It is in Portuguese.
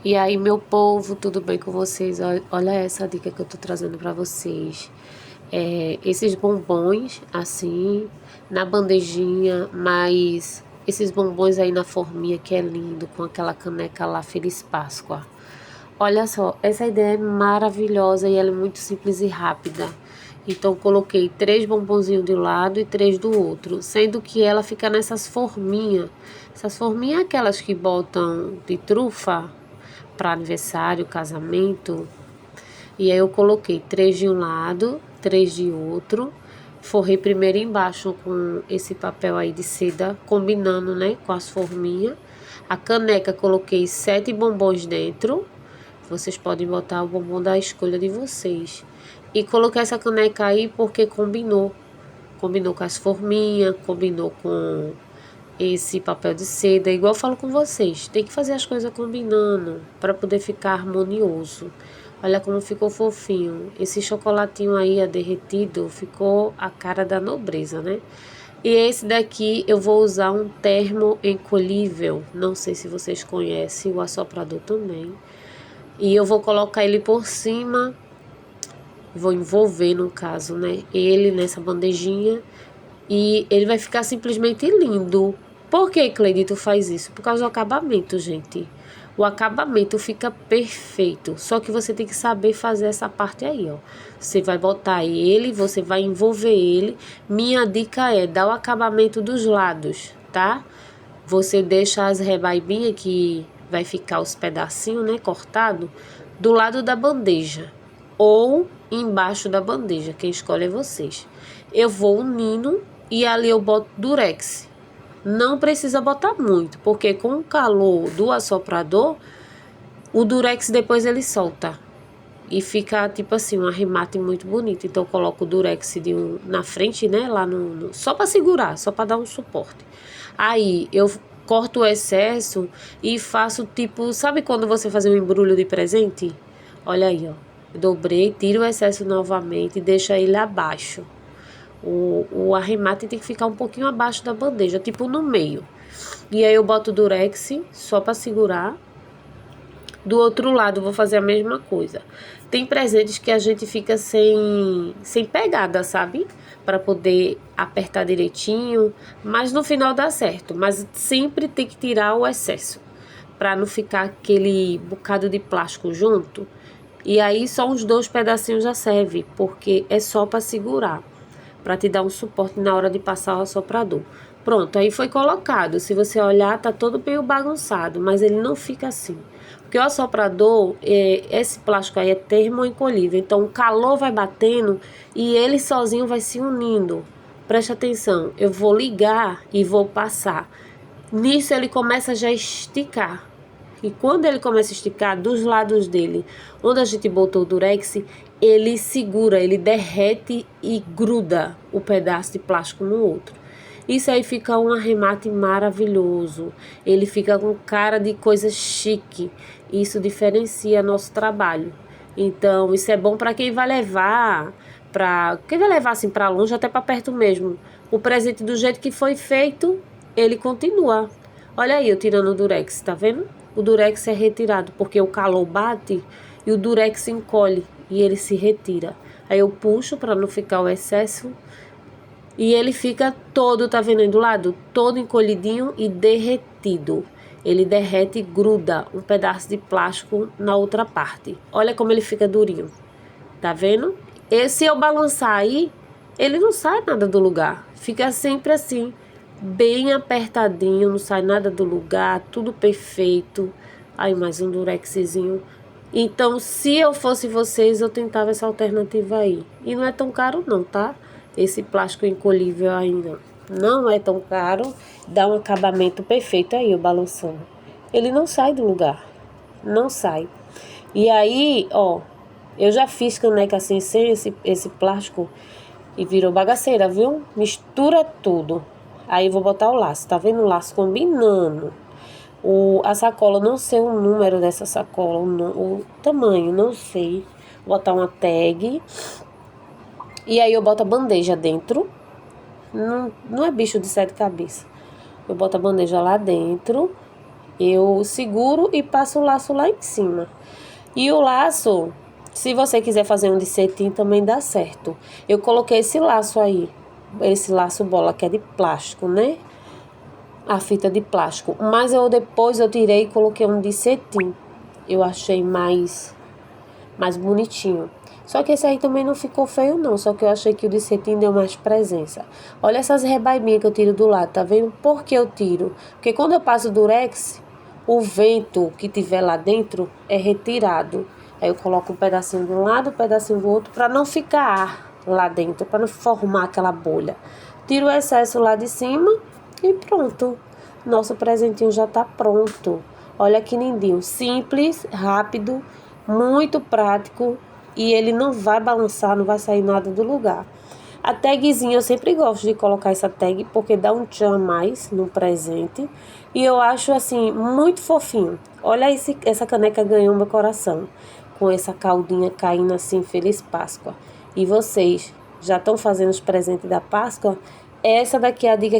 E aí, meu povo, tudo bem com vocês? Olha essa dica que eu tô trazendo pra vocês. Esses bombons, assim, na bandejinha, mas esses bombons aí na forminha, que é lindo, com aquela caneca lá, Feliz Páscoa. Olha só, essa ideia é maravilhosa e ela é muito simples e rápida. Então, coloquei 3 bombonzinhos de um lado e 3 do outro, sendo que ela fica nessas forminhas. Essas forminhas, aquelas que botam de trufa para aniversário, casamento. E aí eu coloquei 3 de um lado, 3 de outro. Forrei primeiro embaixo com esse papel aí de seda, combinando, né, com as forminhas. A caneca coloquei 7 bombons dentro. Vocês podem botar o bombom da escolha de vocês. E coloquei essa caneca aí porque combinou. Combinou com as forminhas, combinou com esse papel de seda. Igual eu falo com vocês, tem que fazer as coisas combinando para poder ficar harmonioso. Olha como ficou fofinho. Esse chocolatinho aí derretido ficou a cara da nobreza, né? E esse daqui eu vou usar um termo encolhível. Não sei se vocês conhecem, o assoprador também. E eu vou colocar ele por cima, vou envolver no caso, né? Ele nessa bandejinha e ele vai ficar simplesmente lindo. Por que, Cleide, tu faz isso? Por causa do acabamento, gente. O acabamento fica perfeito. Só que você tem que saber fazer essa parte aí, ó. Você vai botar ele, você vai envolver ele. Minha dica é dar o acabamento dos lados, tá? Você deixa as rebaibinhas que vai ficar os pedacinhos, né, cortado, do lado da bandeja ou embaixo da bandeja. Quem escolhe é vocês. Eu vou unindo e ali eu boto durex. Não precisa botar muito, porque com o calor do assoprador, o durex depois ele solta. E fica tipo assim, um arremate muito bonito. Então eu coloco o durex na frente, né? Lá só para segurar, só para dar um suporte. Aí eu corto o excesso e faço tipo, sabe quando você faz um embrulho de presente? Olha aí, ó. Dobrei, tiro o excesso novamente e deixo ele abaixo. O arremate tem que ficar um pouquinho abaixo da bandeja, tipo no meio. E aí eu boto o durex só para segurar. Do outro lado, vou fazer a mesma coisa. Tem presentes que a gente fica sem pegada, sabe? Para poder apertar direitinho, mas no final dá certo. Mas sempre tem que tirar o excesso, para não ficar aquele bocado de plástico junto. E aí só uns 2 pedacinhos já serve, porque é só para segurar, para te dar um suporte na hora de passar o assoprador. Pronto, aí foi colocado. Se você olhar, tá todo meio bagunçado, mas ele não fica assim. Porque o assoprador, esse plástico aí é termoencolhível, então o calor vai batendo e ele sozinho vai se unindo. Preste atenção, eu vou ligar e vou passar. Nisso ele começa já a esticar. E quando ele começa a esticar dos lados dele, onde a gente botou o durex, ele segura, ele derrete e gruda o pedaço de plástico no outro. Isso aí fica um arremate maravilhoso. Ele fica com cara de coisa chique. Isso diferencia nosso trabalho. Então, isso é bom para quem vai levar, assim para longe, até para perto mesmo. O presente do jeito que foi feito, ele continua. Olha aí, eu tirando o durex, tá vendo? O durex é retirado porque o calor bate e o durex encolhe e ele se retira. Aí eu puxo para não ficar o excesso e ele fica todo, tá vendo aí do lado? Todo encolhidinho e derretido. Ele derrete e gruda um pedaço de plástico na outra parte. Olha como ele fica durinho. Tá vendo? E se eu balançar aí, ele não sai nada do lugar. Fica sempre assim, bem apertadinho, não sai nada do lugar, tudo perfeito. Aí mais um durexzinho. Então, se eu fosse vocês, eu tentava essa alternativa aí. E não é tão caro não, tá? Esse plástico encolhível ainda não é tão caro. Dá um acabamento perfeito aí, o balançando. Ele não sai do lugar. Não sai. E aí, ó, eu já fiz caneca assim, sem esse plástico e virou bagaceira, viu? Mistura tudo. Aí vou botar o laço, tá vendo o laço combinando? A sacola, não sei o número dessa sacola, o tamanho, não sei. Vou botar uma tag. E aí eu boto a bandeja dentro. Não é bicho de 7 cabeças. Eu boto a bandeja lá dentro. Eu seguro e passo o laço lá em cima. E o laço, se você quiser fazer um de cetim, também dá certo. Eu coloquei esse laço aí, esse laço bola que é de plástico, né? A fita de plástico. Mas depois eu tirei e coloquei um de cetim. Eu achei mais bonitinho. Só que esse aí também não ficou feio não, só que eu achei que o de cetim deu mais presença. Olha essas rebaibinhas que eu tiro do lado, tá vendo? Por que eu tiro? Porque quando eu passo durex, o vento que tiver lá dentro é retirado. Aí eu coloco um pedacinho de um lado, um pedacinho do outro, para não ficar ar lá dentro, para não formar aquela bolha. Tiro o excesso lá de cima e pronto. Nosso presentinho já tá pronto. Olha que lindinho, simples, rápido, muito prático e ele não vai balançar, não vai sair nada do lugar. A tagzinha, eu sempre gosto de colocar essa tag porque dá um tchan a mais no presente e eu acho assim muito fofinho. Olha essa caneca ganhou meu coração com essa caldinha caindo assim, Feliz Páscoa. E vocês já estão fazendo os presentes da Páscoa? Essa daqui é a dica